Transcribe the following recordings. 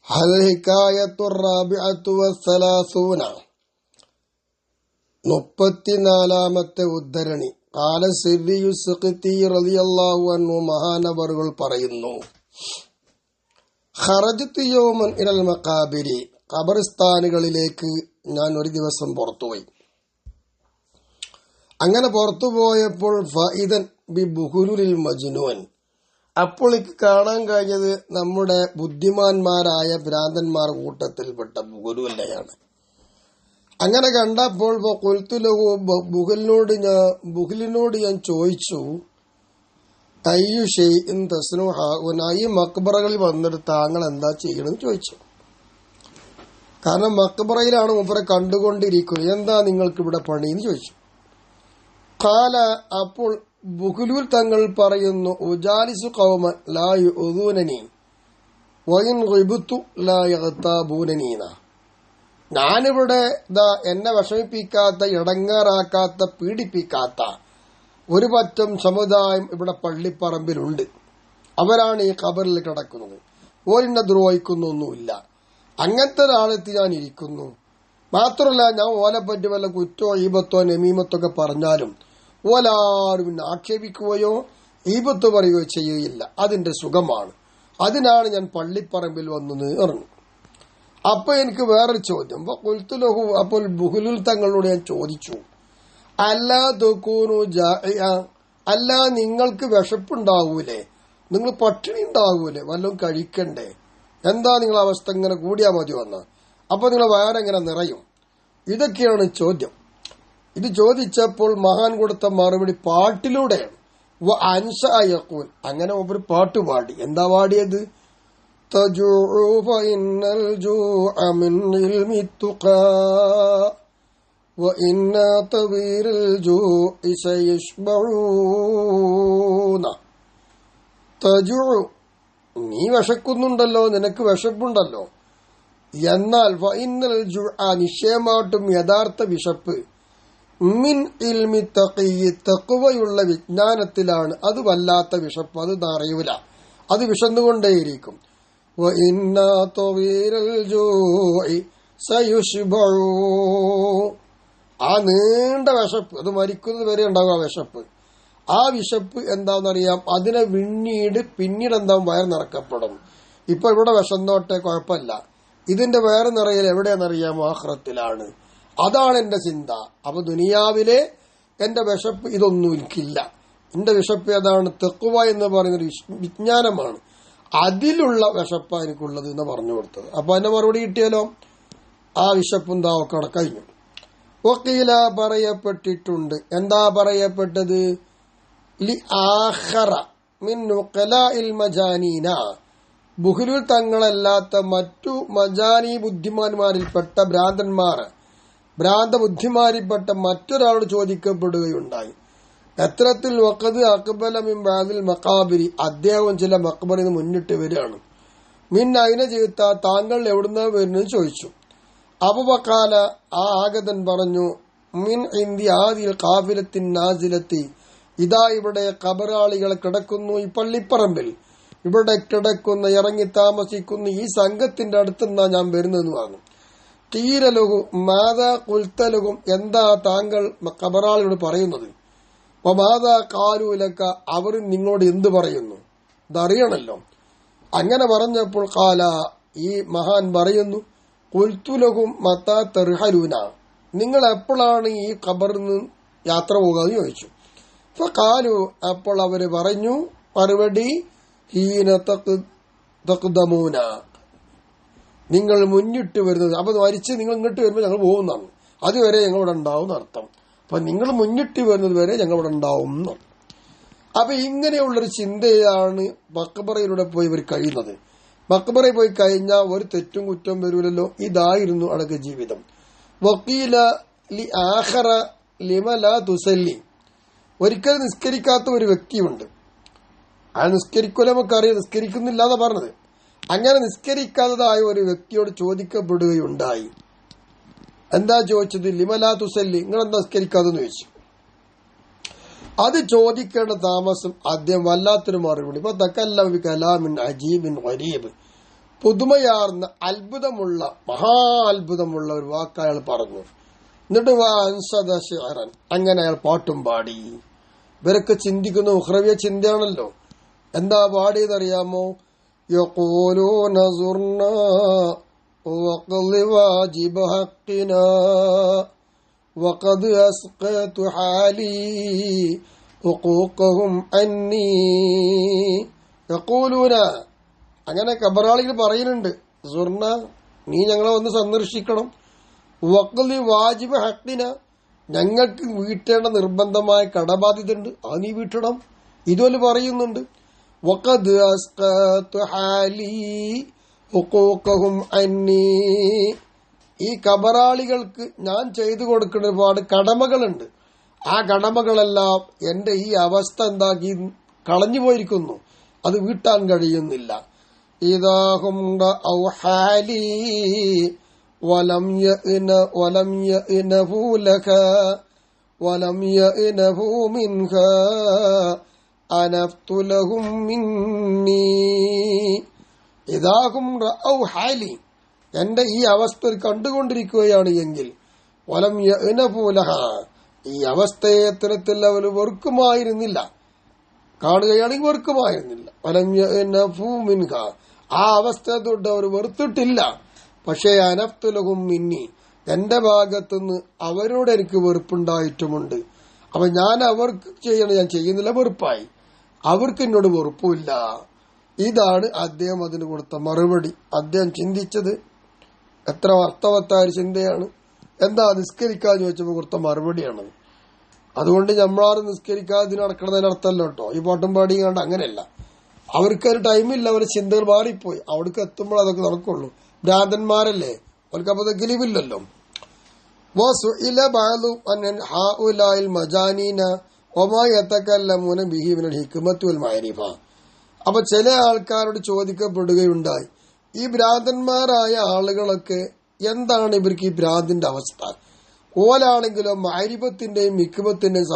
الحكاية الرابعة والثلاثون 34-ാമത്തെ ഉദ്ധരണി. ഖാല സിർരിയു സിഖ്തി റളിയല്ലാഹു അൻഹു മഹാനവറുകൾ പറയുന്നു, ഖറജ്തു യൗമൻ ഇലൽ മഖാബിരി, ഖബർസ്ഥാനുകളിലേക്ക് ഞാൻ ഒരു ദിവസം പുറത്തുപോയി. അങ്ങനെ പുറത്തുപോയപ്പോൾ ഫഇദൻ ബി ബുഹുലുൽ മജ്നൂൻ, അപ്പോൾ എനിക്ക് കാണാൻ കഴിഞ്ഞത് നമ്മുടെ ബുദ്ധിമാന്മാരായ ഭ്രാന്തന്മാർ കൂട്ടത്തിൽപ്പെട്ട ബുഹുലുവിനെയാണ്. അങ്ങനെ കണ്ടപ്പോൾ ബുഹലിനോട് ഞാൻ ചോദിച്ചു, അയ്യു ഷൈഇൻ തസ്നുഹ, ഈ മക്ബറകളിൽ വന്നിട്ട് താങ്കൾ എന്താ ചെയ്യണമെന്ന് ചോദിച്ചു. കാരണം മക്ബറയിലാണ് മൂപ്പരെ കണ്ടുകൊണ്ടിരിക്കുന്നത്, എന്താ നിങ്ങൾക്ക് ഇവിടെ പണിയെന്ന് ചോദിച്ചു. ഖാല, അപ്പോൾ ബുഹ്ലൂൽ തങ്ങൾ പറയുന്നു, ഉജാലിസു ഖൗമൻ ലാ യുദൂനനി വഇൻ ഗിബ്തു ലാ യഗ്താബൂനനീന, ഞാനിവിടെ എന്നെ വിഷമിപ്പിക്കാത്ത, ഇടങ്ങാറാക്കാത്ത, പീഡിപ്പിക്കാത്ത ഒരു പറ്റം സമുദായം ഇവിടെ പള്ളിപ്പറമ്പിലുണ്ട്. അവരാണ് ഈ ഖബറിൽ കിടക്കുന്നത്. ഓരെന്നെ ദ്രോഹിക്കുന്നൊന്നുമില്ല. അങ്ങനത്തെ ഒരാളെത്തി ഞാൻ ഇരിക്കുന്നു. മാത്രമല്ല, ഞാൻ ഓലെപ്പറ്റി വല്ല കുറ്റോ ഈബത്തോ നമീമത്തൊക്കെ പറഞ്ഞാലും ഓലാരും ആക്ഷേപിക്കുകയോ ഈബത്ത് പറയുകയോ ചെയ്യുകയില്ല. അതിന്റെ സുഖമാണ്. അതിനാണ് ഞാൻ പള്ളിപ്പറമ്പിൽ വന്നു പറഞ്ഞു. അപ്പൊ എനിക്ക് വേറൊരു ചോദ്യം. കുൽത്തുലഹു, അപ്പോൾ ബുഹ്ലുൽ തങ്ങളോട് ഞാൻ ചോദിച്ചു, അല്ലാ ദുകൂനു ജാഇഅ, അല്ല നിങ്ങൾക്ക് വിശപ്പുണ്ടാവൂലേ, നിങ്ങൾ പട്ടിണി ഉണ്ടാവൂലേ, വല്ലതും കഴിക്കണ്ടേ, എന്താ നിങ്ങളെ അവസ്ഥ, ഇങ്ങനെ കൂടിയാ മതി വന്ന, അപ്പൊ നിങ്ങൾ വയറെങ്ങനെ നിറയും? ഇതൊക്കെയാണ് ചോദ്യം. ഇത് ചോദിച്ചപ്പോൾ മഹാൻ കൊടുത്ത മറുപടി പാട്ടിലൂടെയാണ്. അൻഷഅയഖൂൽ, അങ്ങനെ ഒരു പാട്ട് പാടി. എന്താ പാടിയത്? തജൂഉ ഫഇന്നൽ ജൂഅ മിൻ ഇൽമി തുഖാ വഇന്ന തവീറൽ ജൂഇ സയശ്ബഊന. തജൂഉ, നീ വിശക്കുന്നുണ്ടല്ലോ, നിനക്ക് വിശപ്പുണ്ടല്ലോ. എന്നാൽ ഫഇന്നൽ ജൂഅ, നിശ്ചയമായിട്ടും യഥാർത്ഥ വിശപ്പ്, മിൻ ഇൽമി തഖിയ്യ്, തഖ്വയുള്ള വിജ്ഞാനത്തിലാണ്. അത് വല്ലാത്ത വിശപ്പ്, അത് അറിയൂല, അത് വിശന്നുകൊണ്ടേയിരിക്കും. വഇന്ന തവീറൽ ജൂഇ സയുശ്ബഊ, ആ നീണ്ട വിശപ്പ്, അത് മരിക്കുന്നത് വരെ ഉണ്ടാകും ആ വിശപ്പ്. ആ വിശപ്പ് എന്താണെന്നറിയാം, അതിനെ പിന്നീട് എന്താ വയർ നിറക്കപ്പെടും. ഇപ്പൊ ഇവിടെ വിശന്നോട്ടെ, കുഴപ്പമില്ല, ഇതിന്റെ വയറ് നിറയൽ എവിടെയാണെന്നറിയാം, ആഖിറത്തിലാണ്. അതാണ് എന്റെ ചിന്ത. അപ്പൊ ദുനിയാവിലെ എന്റെ വിശപ്പ് ഇതൊന്നും എനിക്കില്ല. എന്റെ വിശപ്പ് ഏതാണ്? തഖ്വ എന്ന് പറയുന്നൊരു വിജ്ഞാനമാണ്. അതിലുള്ള വിശപ്പ എനിക്കുള്ളത് എന്ന് പറഞ്ഞു കൊടുത്തത്. അപ്പൊ അതിന്റെ മറുപടി കിട്ടിയാലോ, ആ വിശപ്പും താവക്കട കഴിഞ്ഞു. വഖീല, പറയപ്പെട്ടിട്ടുണ്ട്. എന്താ പറയപ്പെട്ടത്? ലി ആഖറ മിൻ നുഖലാഇൽ മജാനീന, ബുഹ്ലുൽ തങ്ങളല്ലാത്ത മറ്റു മജാനി ബുദ്ധിമാന്മാരിൽപ്പെട്ട ഭ്രാന്ത ബുദ്ധിമാരിൽപ്പെട്ട മറ്റൊരാളോട് ചോദിക്കപ്പെടുകയുണ്ടായി. എത്രത്തിൽ വഖദ് അഖ്ബല മിൻ ബഅദിൽ മഖാബിരി, അദ്ദേഹം ചില മഖ്ബറിൽ നിന്ന് മുന്നിട്ട് വരികയാണ്. മിൻ അയിന ജിഇത, താങ്കൾ എവിടുന്നാ വരുന്നത് ചോദിച്ചു. അബൂബക്കാല, ആ ആഗതൻ പറഞ്ഞു, മിൻ ഇന്ദി ആദിൽ ഖാഫിലത്തിൻ നാസിലത്തി, ഇതാ ഇവിടെ ഖബറാളികൾ കിടക്കുന്നു ഈ പള്ളിപ്പറമ്പിൽ, ഇവിടെ കിടക്കുന്ന ഇറങ്ങി താമസിക്കുന്ന ഈ സംഘത്തിന്റെ അടുത്തുനിന്നാ ഞാൻ വരുന്നതെന്ന് പറഞ്ഞു. തീരലുഹു മാതാ കുൽത്തലുഹും, എന്താ താങ്കൾ ഖബറാളിയോട് പറയുന്നത്? മാതാ കാലൂലക്ക, അവർ നിങ്ങളോട് എന്ത് പറയുന്നു? ഇതറിയണല്ലോ. അങ്ങനെ പറഞ്ഞപ്പോൾ കാല, ഈ മഹാൻ പറയുന്നു, കുൽത്തുലഹും മത്താ തർഹലൂന, നിങ്ങൾ എപ്പോഴാണ് ഈ ഖബറിൽ നിന്ന് യാത്ര പോകുകയെന്ന് ചോദിച്ചു. അപ്പൊ കാലു, അപ്പോൾ അവര് പറഞ്ഞു മറുപടി, ഹീന തഖ്ദമൂന, നിങ്ങൾ മുന്നിട്ട് വരുന്നത്. അപ്പൊ മരിച്ച് നിങ്ങൾ ഇങ്ങോട്ട് വരുമ്പോൾ ഞങ്ങൾ പോകുന്നതാണ്, അതുവരെ ഞങ്ങളിവിടെ ഉണ്ടാവും അർത്ഥം. അപ്പൊ നിങ്ങൾ മുന്നിട്ട് വരുന്നത് വരെ ഞങ്ങളിവിടെ ഉണ്ടാവും. അപ്പൊ ഇങ്ങനെയുള്ളൊരു ചിന്തയാണ് മക്ബറയിലൂടെ പോയി ഇവർ കഴിയുന്നത്. മക്ബറയിൽ പോയി കഴിഞ്ഞാൽ ഒരു തെറ്റും കുറ്റം വരൂലല്ലോ. ഇതായിരുന്നു അടക്ക ജീവിതം. വക്കീല ലി ആഖറ ലിമ ലാ തുസല്ലി, ഒരിക്കൽ നിസ്കരിക്കാത്ത ഒരു വ്യക്തിയുണ്ട്. ആ നിസ്കരിക്കൂല, നമുക്കറിയാം, നിസ്കരിക്കുന്നില്ല എന്നാ പറഞ്ഞത്. അങ്ങനെ നിസ്കരിക്കാത്തതായ ഒരു വ്യക്തിയോട് ചോദിക്കപ്പെടുകയുണ്ടായി. എന്താ ചോദിച്ചത്? ലിമലാ തുസല്ലി, നിങ്ങളെന്താ നിസ്കരിക്കാതെന്ന് ചോദിച്ചു. അത് ചോദിക്കേണ്ട താമസം അദ്ദേഹം വല്ലാത്തൊരു മറുപടി. ഇപ്പൊ തക്കല്ലം ബി കലാമിൻ അജീബിൻ ഗരീബ്, പുതുമയാർന്ന അത്ഭുതമുള്ള മഹാ അത്ഭുതമുള്ള ഒരു വാക്ക് അയാൾ പറഞ്ഞു. എന്നിട്ട് വാൻസദശിഅറൻ, അങ്ങനെ അയാൾ പാട്ടും പാടി. ഇവരൊക്കെ ചിന്തിക്കുന്ന ഉഖ്റവിയ ചിന്തയാണല്ലോ. എന്താ പാടിയതറിയാമോ? യഖൂലൂന സുർനാ വഖളി വാജിബ ഹഖിനാ വഖദ് അസ്ഖതു ഹാലി ഹുഖൂഖഹും അന്നീ. യഖൂലൂന, അങ്ങനെ കബറാളികൾ പറയുന്നുണ്ട്, സുർന, നീ ഞങ്ങളെ ഒന്ന് സന്ദർശിക്കണം. വഖ്ലി വാജിബ ഹഖിന, ഞങ്ങൾക്ക് വീട്ടേണ്ട നിർബന്ധമായ കടബാധ്യതയുണ്ട്, അത് നീ വീട്ടണം. ഇതുപോലെ പറയുന്നുണ്ട്. വഖദ് അസ്ഖതു ഹാലി ഹുഖൂഖഹും അന്നീ, ഈ കബറാളികൾക്ക് ഞാൻ ചെയ്തു കൊടുക്കുന്ന ഒരുപാട് കടമകളുണ്ട്. ആ കടമകളെല്ലാം എന്റെ ഈ അവസ്ഥ എന്താക്കി കളഞ്ഞു പോയിരിക്കുന്നു, അത് വീട്ടാൻ കഴിയുന്നില്ല. ഇദാഹും റഅൗ ഹാലി വലം യഅനഹു ലക വലം യഅനഹു മിൻക അനഫ്തു ലഹും മിന്നീ. ഇദാഹും റഅൗ ഹാലി, എന്റെ ഈ അവസ്ഥ കണ്ടുകൊണ്ടിരിക്കുകയാണ് എങ്കിൽ വലം യഅനഹു ലക, ഈ അവസ്ഥയെ അത്തരത്തിൽ അവർ വെറുക്കുമായിരുന്നില്ല, കാണുകയാണെങ്കിൽ വെറുക്കുമായിരുന്നില്ല. വലം യഅനഹു മിൻക, ആ അവസ്ഥ തൊട്ട് അവർ വെറുത്തിട്ടില്ല. പക്ഷേ അനഫ്തുലഹും മിന്നി, എന്റെ ഭാഗത്തുനിന്ന് അവരോട് എനിക്ക് വെറുപ്പുണ്ടായിട്ടുമുണ്ട്. അപ്പൊ ഞാൻ അവർക്ക് ചെയ്യണം, ഞാൻ ചെയ്യുന്നില്ല, വെറുപ്പായി. അവർക്ക് എന്നോട് വെറുപ്പില്ല. ഇതാണ് അദ്ദേഹം അതിന് കൊടുത്ത മറുപടി. അദ്ദേഹം ചിന്തിച്ചത് എത്ര അർത്ഥവത്തായ ചിന്തയാണ്. എന്താ നിസ്കരിക്കാന്ന് ചോദിച്ചപ്പോൾ കൊടുത്ത മറുപടിയാണത്. അതുകൊണ്ട് നമ്മളാരും നിസ്കരിക്കാതെ നടക്കണതിനർത്ഥമല്ലോ കേട്ടോ. ഈ പാട്ടും പാടിയും കണ്ട് അങ്ങനെയല്ല. അവർക്കൊരു ടൈമില്ല, അവരുടെ ചിന്തകൾ മാറിപ്പോയി. അവിടേക്ക് എത്തുമ്പോൾ അതൊക്കെ നടക്കുള്ളൂ. ഭ്രാന്തന്മാരല്ലേ, അവർക്ക് അപ്പൊ ഗലിവില്ലല്ലോ. അപ്പൊ ചില ആൾക്കാരോട് ചോദിക്കപ്പെടുകയുണ്ടായി, ഈ ഭ്രാന്തന്മാരായ ആളുകളൊക്കെ എന്താണ് ഇവർക്ക് ഈ ഭ്രാന്തിന്റെ അവസ്ഥ? ഓലാണെങ്കിലോ മഅരിഫത്തിന്റെയും ഹിക്മത്തിന്റെയും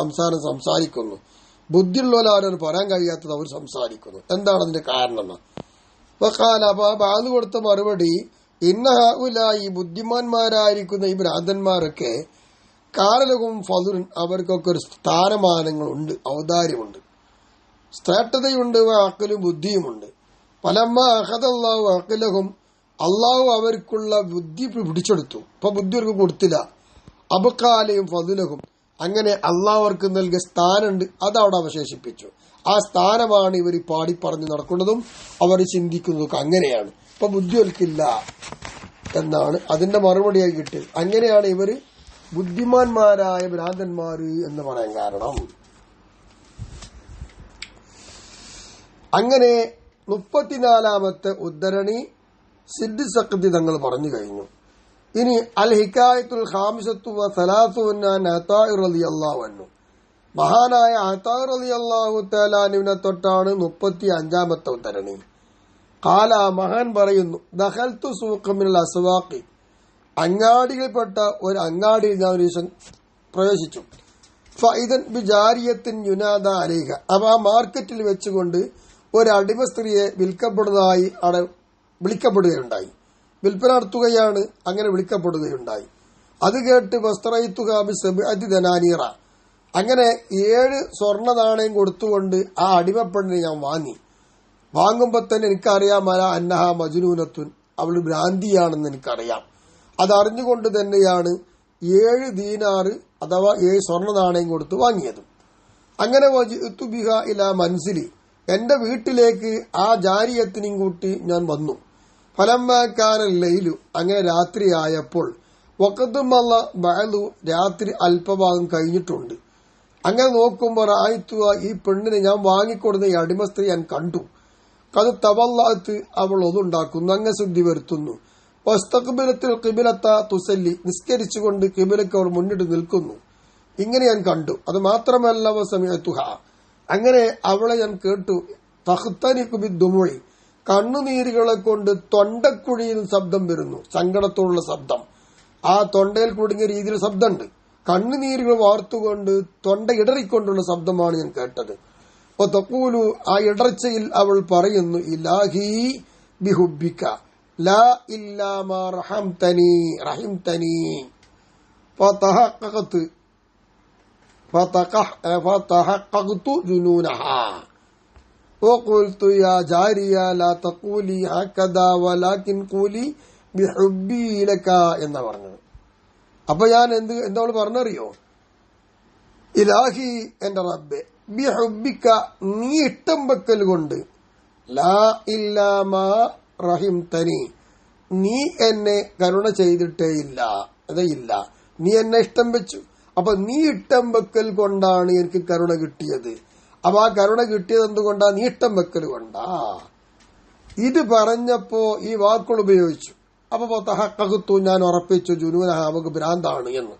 സംസാരിക്കുന്നു. ബുദ്ധിയുള്ളവരാരും പറയാൻ കഴിയാത്തത് അവർ സംസാരിക്കുന്നു. എന്താണ് അതിന്റെ കാരണം? അപ്പൊ ബാധ കൊടുത്ത മറുപടി, ഈ ബുദ്ധിമാന്മാരായിരിക്കുന്ന ഈ ഭ്രാന്തന്മാരൊക്കെ കാലലകും ഫളുൻ, അവർക്കൊക്കെ ഒരു സ്ഥാനമാനങ്ങളുണ്ട്, ഔദാര്യമുണ്ട്, ശ്രേഷ്ഠതയുണ്ട്, അക്കലും ബുദ്ധിയുമുണ്ട്. പലമ്മ അഹദല്ലാഹു അഖലഹും, അള്ളാഹു അവർക്കുള്ള ബുദ്ധി പിടിച്ചെടുത്തു. ഇപ്പൊ ബുദ്ധി അവർക്ക് കൊടുത്തില്ല. അബക്കാലയും ഫളുലഹും, അങ്ങനെ അള്ളാഹു അവർക്ക് നൽകിയ സ്ഥാനമുണ്ട്, അതവിടെ അവശേഷിപ്പിച്ചു. ആ സ്ഥാനമാണ് ഇവർ പാടി പറഞ്ഞു നടക്കുന്നതും അവർ ചിന്തിക്കുന്നതൊക്കെ അങ്ങനെയാണ്. ഇപ്പൊ ബുദ്ധി അവർക്കില്ല എന്നാണ് അതിന്റെ മറുപടിയായി കിട്ടിയത്. അങ്ങനെയാണ് ഇവര് ബുദ്ധിമാന്മാരായ ഭ്രാന്തന്മാര് എന്ന് പറയാൻ കാരണം. അങ്ങനെ 34-ാമത്തെ ഉദ്ധരണി സിദ്ദ് സഖ്തി തങ്ങൾ പറഞ്ഞു കഴിഞ്ഞു. ഇനി അൽ ഹിക്കായത്തുൽ ഖാമിസത്തു വ സലാസൂന അതാഇ റളിയല്ലാഹു അൻഹു, മഹാനായ അതാഇ റളിയല്ലാഹു തആല അൻഹുവിനെ തൊട്ടാണ് 35-ാമത്തെ ഉദ്ധരണി. ഖാല, മഹാൻ പറയുന്നു, ദഖൽതു സൂഖ മിനൽ അസ്വാഖി, അങ്ങാടിയിൽപ്പെട്ട ഒരു അങ്ങാടിയിൽ ഞാൻ ഒരു ദിവസം പ്രവേശിച്ചു. ഫഇദൻ ബിജാരിയത്തിൻ യുനാദ അലൈഹ, അപ്പൊ ആ മാർക്കറ്റിൽ വെച്ചുകൊണ്ട് ഒരു അടിമ സ്ത്രീയെ വിൽക്കപ്പെടുന്നതായി അവിടെ വിളിക്കപ്പെടുകയുണ്ടായി. വിൽപ്പന നടത്തുകയാണ്, അങ്ങനെ വിളിക്കപ്പെടുകയുണ്ടായി. അത് കേട്ട് വസ്ത്രയിത്തുകാബി സബഅതി ദനാനീറ, അങ്ങനെ 7 സ്വർണ്ണ നാണയം കൊടുത്തുകൊണ്ട് ആ അടിമപ്പെണ്ണിനെ ഞാൻ വാങ്ങി. വാങ്ങുമ്പോ തന്നെ എനിക്കറിയാം അന്നഹ മജ്നൂനത്തുൻ, അവൾ ഭ്രാന്തിയാണെന്ന് എനിക്കറിയാം. അതറിഞ്ഞുകൊണ്ട് തന്നെയാണ് 7 ദീനാറ് അഥവാ 7 സ്വർണ്ണ നാണയം കൊടുത്ത് വാങ്ങിയത്. അങ്ങനെ വജിഅ്തു ബിഹാ ഇലാ മൻസിലി, എന്റെ വീട്ടിലേക്ക് ആ ജാരിയത്തിനെയും കൂട്ടി ഞാൻ വന്നു. ഫലമ്മാക്കാനൽ ലൈലു, അങ്ങനെ രാത്രിയായപ്പോൾ വഖദ്മല്ല ബഅലു, രാത്രി അല്പഭാഗം കഴിഞ്ഞിട്ടുണ്ട്. അങ്ങനെ നോക്കുമ്പോൾ ആയിത്തുക, ഈ പെണ്ണിനെ ഞാൻ വാങ്ങിക്കൊടുന്ന ഈ അടിമ സ്ത്രീ ഞാൻ കണ്ടു. അത് തവല്ലാത്ത്, അവൾ ഒതുണ്ടാക്കുന്നു, അംഗശുദ്ധി വരുത്തുന്നു. വസ്തഖ്ബിലത്തിൽ ഖിബിലത്ത തുസല്ലി, നിസ്കരിച്ചുകൊണ്ട് ഖിബിലക്ക് അവർ മുന്നിട്ട് നിൽക്കുന്നു. ഇങ്ങനെ ഞാൻ കണ്ടു. അത് മാത്രമല്ല വസമിഅതുഹ, അങ്ങനെ അവളെ ഞാൻ കേട്ടു. തഖ്തനിഖു ബിദ്ദുമുഇ, കണ്ണുനീരുകളെ കൊണ്ട് തൊണ്ടക്കുഴിയിൽ ശബ്ദം വരുന്നു, സങ്കടത്തോടുള്ള ശബ്ദം. ആ തൊണ്ടയിൽ കുടുങ്ങിയ രീതിയിൽ ശബ്ദമുണ്ട്. കണ്ണുനീരുകൾ വാർത്തുകൊണ്ട് തൊണ്ട ഇടറിക്കൊണ്ടുള്ള ശബ്ദമാണ് ഞാൻ കേട്ടത്. അപ്പൊ തഖൂലു, ആ ഇടർച്ചയിൽ അവൾ പറയുന്നു, ഇലാഹി ബിഹുബ്ബിക, ലാ ഇല്ലാ മാ റഹിംതനി ഫതഹഖഖതു ജുനൂനഹാ വഖുൽതു യാ ജാരിയ ലാ തഖൂലി ഹകദാ വലാകിൻ ഖൂലി ബിഹുബ്ബി ലക എന്ന് പറഞ്ഞത്. അപ്പൊ ഞാൻ എന്താ പറഞ്ഞറിയോ? ഇലാഹി എന്റെ റബ്ബെ, ബിഹുബ്ബിക നീ ഇഷ്ടം വെക്കൽ കൊണ്ട്, ലാ ഇല്ലാ മാ റഹിംതനി നീ എന്നെ കരുണ ചെയ്തിട്ടേയില്ല, അതയില്ല, നീ എന്നെ ഇഷ്ടം വെച്ചു. അപ്പൊ നീ ഇഷ്ടം വെക്കൽ കൊണ്ടാണ് എനിക്ക് കരുണ കിട്ടിയത്. അപ്പൊ ആ കരുണ കിട്ടിയത് എന്തുകൊണ്ടാ? നീ ഇഷ്ടം വെക്കൽ കൊണ്ടാ. ഇത് പറഞ്ഞപ്പോ ഈ വാക്കുകൾ ഉപയോഗിച്ചു. അപ്പൊ തഹഖഖതു ഞാൻ ഉറപ്പിച്ചു ജുനൂനഹ അവക്ക് ഭ്രാന്താണ് എന്ന്.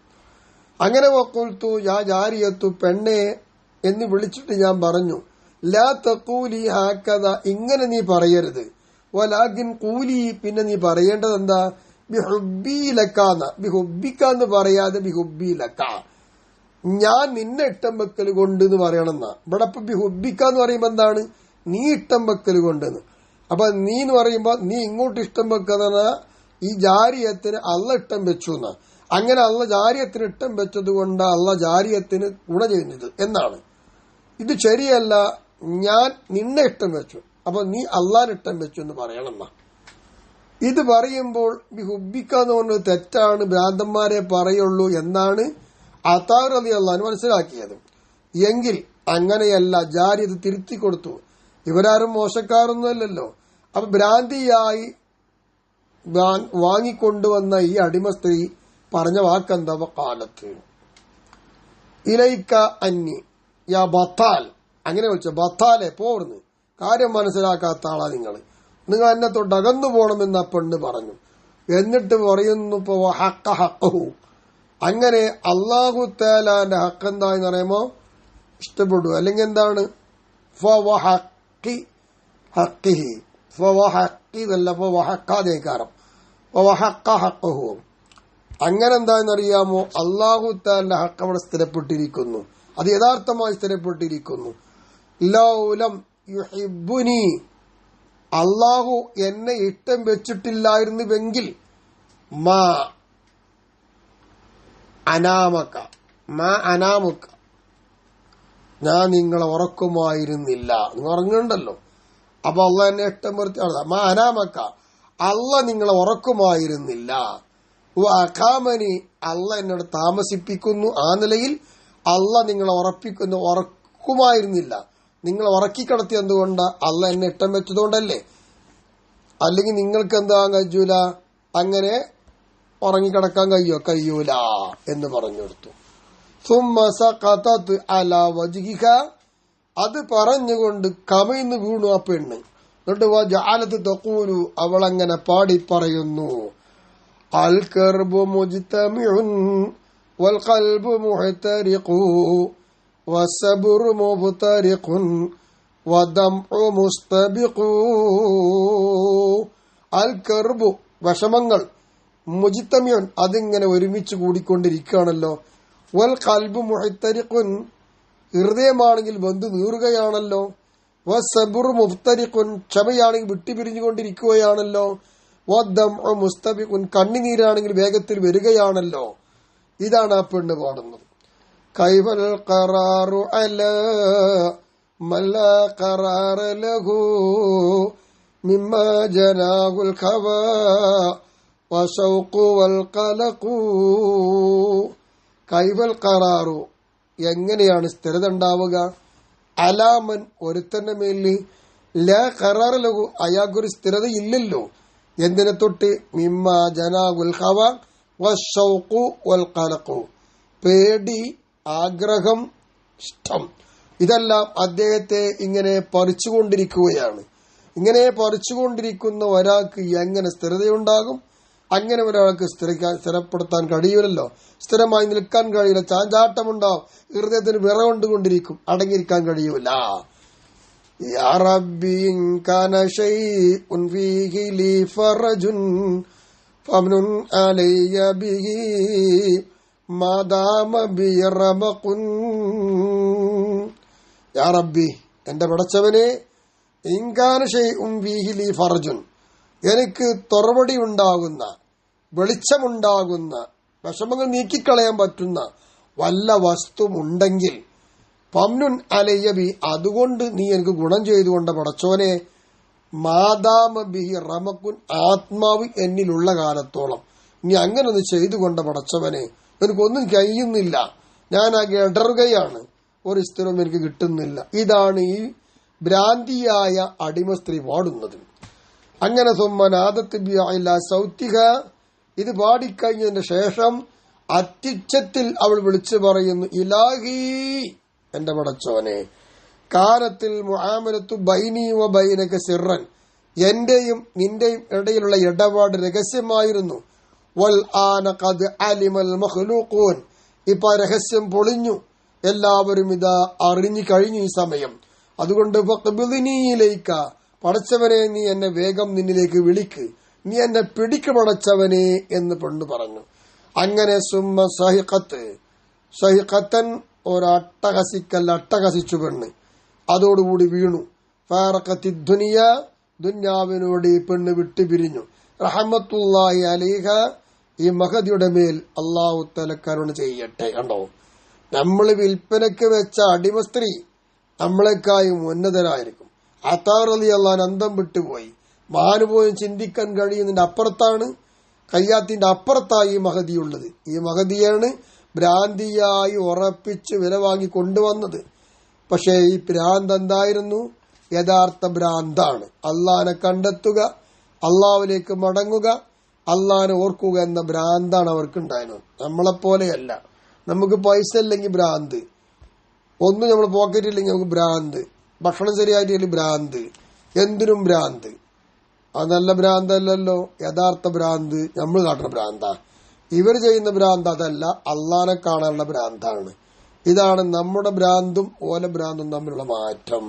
അങ്ങനെ വഖുൽതു യാ ജാരിയത്തു പെണ്ണെ എന്ന് വിളിച്ചിട്ട് ഞാൻ പറഞ്ഞു, ലാ തഖൂലി ഹകദ ഇങ്ങനെ നീ പറയരുത്, വലാകിൻ ഖൂലി പിന്നെ നീ പറയേണ്ടത് എന്താ? ബിഹുബ്ബി ലക്കാന്ന്, ബിഹുബ്ബിക്കാന്ന് പറയാതെ ബിഹുബ്ബി ലക്ക, ഞാൻ നിന്നെ ഇഷ്ടം വെക്കൽ കൊണ്ട് എന്ന് പറയണമെന്നാ. ഇവിടെ ഇപ്പൊ ബിഹുബ്ബിക്കാന്ന് പറയുമ്പോ എന്താണ്? നീ ഇഷ്ടം വെക്കൽ കൊണ്ടെന്ന്. അപ്പൊ നീ എന്ന് പറയുമ്പോ നീ ഇങ്ങോട്ട് ഇഷ്ടം വെക്കുന്ന ഈ ജാരിയത്തിന് അള്ള ഇഷ്ടം വെച്ചു എന്നാ. അങ്ങനെ അള്ള ജാരിയത്തിന് ഇഷ്ടം വെച്ചത് കൊണ്ട് അള്ള ജാരിയത്തിന് ഗുണ ചെയ്യുന്നത് എന്നാണ്. ഇത് ശരിയല്ല, ഞാൻ നിന്നെ ഇഷ്ടം വെച്ചു, അപ്പൊ നീ അള്ളാൻ ഇഷ്ടം വെച്ചു എന്ന് പറയണമെന്നാ. ഇത് പറയുമ്പോൾ ബിഹുബ്ബിക്കാന്ന് പറഞ്ഞത് തെറ്റാണ്, ഭ്രാന്തന്മാരെ പറയുള്ളൂ എന്നാണ് അതാ റളിയല്ലാഹു അൻഹു മനസ്സിലാക്കിയത്. എങ്കിൽ അങ്ങനെയല്ല, ജാരിയത് തിരുത്തി കൊടുത്തു. ഇവരാരും മോശക്കാരൊന്നുമല്ലല്ലോ. അപ്പൊ ഭ്രാന്തിയായി വാങ്ങിക്കൊണ്ടുവന്ന ഈ അടിമ സ്ത്രീ പറഞ്ഞ വാക്കെന്താ? കാലത്ത് ഇലൈക്ക അന്നി യാ ബത്താൽ, അങ്ങനെ വിളിച്ച ബത്താലെ പോർന്ന്, കാര്യം മനസ്സിലാക്കാത്ത ആളാ നിങ്ങൾ എന്നെ തൊട്ട് അകന്നു പോകണമെന്ന് ആ പെണ്ണ് പറഞ്ഞു. എന്നിട്ട് പറയുന്നു ഇപ്പൊ ഹഖഹു, അങ്ങനെ അല്ലാഹു തആലാന്റെ ഹക്ക് എന്താന്ന് പറയുമ്പോ ഇഷ്ടപ്പെടുക, അല്ലെങ്കിൽ എന്താണ്? അങ്ങനെ എന്താണെന്നറിയാമോ? അല്ലാഹു തആലാന്റെ ഹക്ക് അവിടെ സ്ഥിരപ്പെട്ടിരിക്കുന്നു, അത് യഥാർത്ഥമായി സ്ഥിരപ്പെട്ടിരിക്കുന്നു. ലൗലം യുഹിബ്ബുനി, അല്ലാഹു എന്നെ ഇഷ്ടം വെച്ചിട്ടില്ലായിരുന്നുവെങ്കിൽ മാ അനാമുക്ക ഞാൻ നിങ്ങളെ ഉറക്കുമായിരുന്നില്ല. നിങ്ങൾ ഉറങ്ങുന്നുണ്ടല്ലോ, അപ്പൊ അള്ള എന്നെ ഇഷ്ടം വരുത്തി മാ അനാമക്ക, അള്ള നിങ്ങളെ ഉറക്കുമായിരുന്നില്ല. അഖാമനി, അള്ള എന്നോട് താമസിപ്പിക്കുന്നു. ആ നിലയിൽ അള്ള നിങ്ങളെ ഉറക്കുമായിരുന്നില്ല. നിങ്ങളെ ഉറക്കിക്കിടത്തി എന്തുകൊണ്ട്? അള്ള എന്നെ ഇഷ്ടം വെച്ചതുകൊണ്ടല്ലേ. അല്ലെങ്കിൽ നിങ്ങൾക്ക് എന്താകാൻ കഴിയൂല, അങ്ങനെ ഉറങ്ങിക്കിടക്കാൻ കഴിയൂല എന്ന് പറഞ്ഞു കൊടുത്തു. സുമ്മ സഖതത് അലാ വജ്ഹിഹ, അത് പറഞ്ഞുകൊണ്ട് കമഴ്ന്നു വീണു ആ പെണ്ണ്. എന്നിട്ട് വജഅലത് തഖൂലു, അവളങ്ങനെ പാടി പറയുന്നു, അൽ കർബു മുജ്തമിഉൻ വൽ ഖൽബു മുഹ്തരിഖു വസ്സബ്റു മുബ്തരിഖുൻ വദംഉ മുസ്തബിഖു. അൽ കർബു വിഷമങ്ങൾ, മുജ്തമിഉൻ അതിങ്ങനെ ഒരുമിച്ച് കൂടിക്കൊണ്ടിരിക്കുകയാണല്ലോ. വൽ ഖൽബു മുഹ്തരിഖുൻ ഹൃദയമാണെങ്കിൽ ബന്ധു നീറുകയാണല്ലോ. വസ്സബ്റു മുബ്തരിഖുൻ ക്ഷമയാണെങ്കിൽ വിട്ടുപിരിഞ്ഞുകൊണ്ടിരിക്കുകയാണല്ലോ. വദംഉ മുസ്തബിഖുൻ കണ്ണിനീരാണെങ്കിൽ വേഗത്തിൽ വരികയാണല്ലോ. ഇതാണ് ആ പെണ്ണ് പാടുന്നത്. കൈവൽ ഖറാറു അലാ മല്ലാ ഖറാറ ലഹു മിമ്മാ ജനാഹുൽ ഖവാ വശൗഖു വൽ ഖലഖു. കൈവൽ ഖറാറു, എങ്ങനെയാണ് സ്ഥിരത ഉണ്ടാവുക? അലാമൻ, ഒരുത്തന്റെ മേലിൽ, ലാ ഖറാറ ലഹു അയാൾക്കൊരു സ്ഥിരത ഇല്ലല്ലോ. എന്തിനെ തൊട്ട്? മിമ്മാ ജനാഹുൽ ഖവാ വശൗഖു വൽ ഖലഖു, പേടി, ആഗ്രഹം, ഇഷ്ടം, ഇതെല്ലാം അദ്ദേഹത്തെ ഇങ്ങനെ പറിച്ചുകൊണ്ടിരിക്കുകയാണ്. ഇങ്ങനെ പറിച്ചുകൊണ്ടിരിക്കുന്ന ഒരാൾക്ക് എങ്ങനെ സ്ഥിരതയുണ്ടാകും? അങ്ങനെ ഒരാൾക്ക് സ്ഥിരപ്പെടുത്താൻ കഴിയില്ലല്ലോ, സ്ഥിരമായി നിൽക്കാൻ കഴിയില്ല. ചാഞ്ചാട്ടമുണ്ടാവും, ഹൃദയത്തിന് വിറകൊണ്ടുകൊണ്ടിരിക്കും, അടങ്ങിയിരിക്കാൻ കഴിയൂല. യാ റബ്ബി ഇൻ കാന ശൈഉൻ ഫീഹി ലീ ഫറജുൻ ഫംനുൻ അലയ്യ ബിഹി മാദാമ ബി റബഖുൻ. യാ റബ്ബി, എന്റെ പടച്ചവനെ, ഇൻ കാന ശൈഉൻ ഫീഹി ലീ ഫറജുൻ, എനിക്ക് തുറവടി ഉണ്ടാകുന്ന, വെളിച്ചമുണ്ടാകുന്ന, വിഷമങ്ങൾ നീക്കിക്കളയാൻ പറ്റുന്ന വല്ല വസ്തുവുണ്ടെങ്കിൽ പംനുൻ അലയ്യബി, അതുകൊണ്ട് നീ എനിക്ക് ഗുണം ചെയ്തുകൊണ്ട് പടച്ചോനെ, മാതാമ ബിഹി റമക്കുൻ, ആത്മാവ് എന്നിലുള്ള കാലത്തോളം നീ അങ്ങനെ ഒന്ന് ചെയ്തുകൊണ്ട് പടച്ചവനെ, എനിക്കൊന്നും കഴിയുന്നില്ല, ഞാൻ ആകെ ഇടറുകയാണ്, ഒരു സ്ഥിരവും എനിക്ക് കിട്ടുന്നില്ല. ഇതാണ് ഈ ഭ്രാന്തിയായ അടിമ സ്ത്രീ പാടുന്നത്. അങ്ങനെ സുമ്മനാദത്ത് ബിഅല സൗത്തിഹ, ഇത് പാടിക്കഴിഞ്ഞതിന് ശേഷം അത്യുച്ചത്തിൽ അവൾ വിളിച്ചു പറയുന്നു, ഇലാഹി, എന്റെ പടച്ചോനെ, കാനത്തിൽ മുആമലത്തു ബൈനി വ ബൈനക സിർറൻ, എന്റെയും നിന്റെയും ഇടയിലുള്ള ഇടപാട് രഹസ്യമായിരുന്നു. വൽ ആന ഖദ് അലിമൽ മഖ്ലൂഖൂൻ, ഇപ്പൊ രഹസ്യം പൊളിഞ്ഞു, എല്ലാവരും ഇതാ അറിഞ്ഞു കഴിഞ്ഞു ഈ സമയം. അതുകൊണ്ട് ഫഖ്ബിദ്നീയിലൈക, പടച്ചവനെ നീ എന്നെ വേഗം നിന്നിലേക്ക് വിളിക്ക്, നീ എന്നെ പിടിക്ക് പടച്ചവനെ എന്ന് പെണ്ണു പറഞ്ഞു. അങ്ങനെ സുമ്മ സഹിഖത്തൻ, അട്ടഹസിച്ചു പെണ്ണ്, അതോടുകൂടി വീണു. ഫാറഖത്തി ദുനിയ, ദുന്യാവിനോട് ഈ പെണ്ണ് വിട്ടുപിരിഞ്ഞു. റഹ്മത്തുള്ളാഹി അലൈഹ, ഈ മഹദിയുടെ മേൽ അല്ലാഹു തആല കരുണ ചെയ്യട്ടെ. കണ്ടോ, നമ്മൾ വിൽപ്പനക്ക് വെച്ച അടിമ സ്ത്രീ നമ്മളെക്കായും ഉന്നതരായിരിക്കും. അതാ റളിയല്ലാഹു അൻഹു അന്തം വിട്ടുപോയി. മാനുപോയും ചിന്തിക്കാൻ കഴിയുന്നതിന്റെ അപ്പുറത്താണ്, കയ്യാത്തിന്റെ അപ്പുറത്തായി ഈ മഹദിയുള്ളത്. ഈ മഹദിയാണ് ഭ്രാന്തിയായി ഉറപ്പിച്ച് വില വാങ്ങി കൊണ്ടുവന്നത്. പക്ഷേ ഈ ഭ്രാന്ത് എന്തായിരുന്നു? യഥാർത്ഥ ഭ്രാന്താണ്. അള്ളാനെ കണ്ടെത്തുക, അള്ളാഹുവിലേക്ക് മടങ്ങുക, അള്ളാനെ ഓർക്കുക എന്ന ഭ്രാന്താണ് അവർക്കുണ്ടായിരുന്നത്. നമ്മളെപ്പോലെയല്ല. നമുക്ക് പൈസ ഇല്ലെങ്കിൽ ഭ്രാന്ത്, ഒന്നും നമ്മൾ പോക്കറ്റില്ലെങ്കിൽ നമുക്ക് ഭ്രാന്ത്, ഭക്ഷണം ശരിയായിട്ടില്ലെങ്കിൽ ഭ്രാന്ത്, എന്തിനും ഭ്രാന്ത്. അത് നല്ല ഭ്രാന്തല്ലല്ലോ. യഥാർത്ഥ ഭ്രാന്ത് നമ്മൾ കാട്ടുന്ന ഭ്രാന്താ. ഇവർ ചെയ്യുന്ന ഭ്രാന്ത് അതല്ല, അള്ളാനെ കാണാനുള്ള ഭ്രാന്താണ്. ഇതാണ് നമ്മുടെ ഭ്രാന്തും ഓല ഭ്രാന്തും തമ്മിലുള്ള മാറ്റം.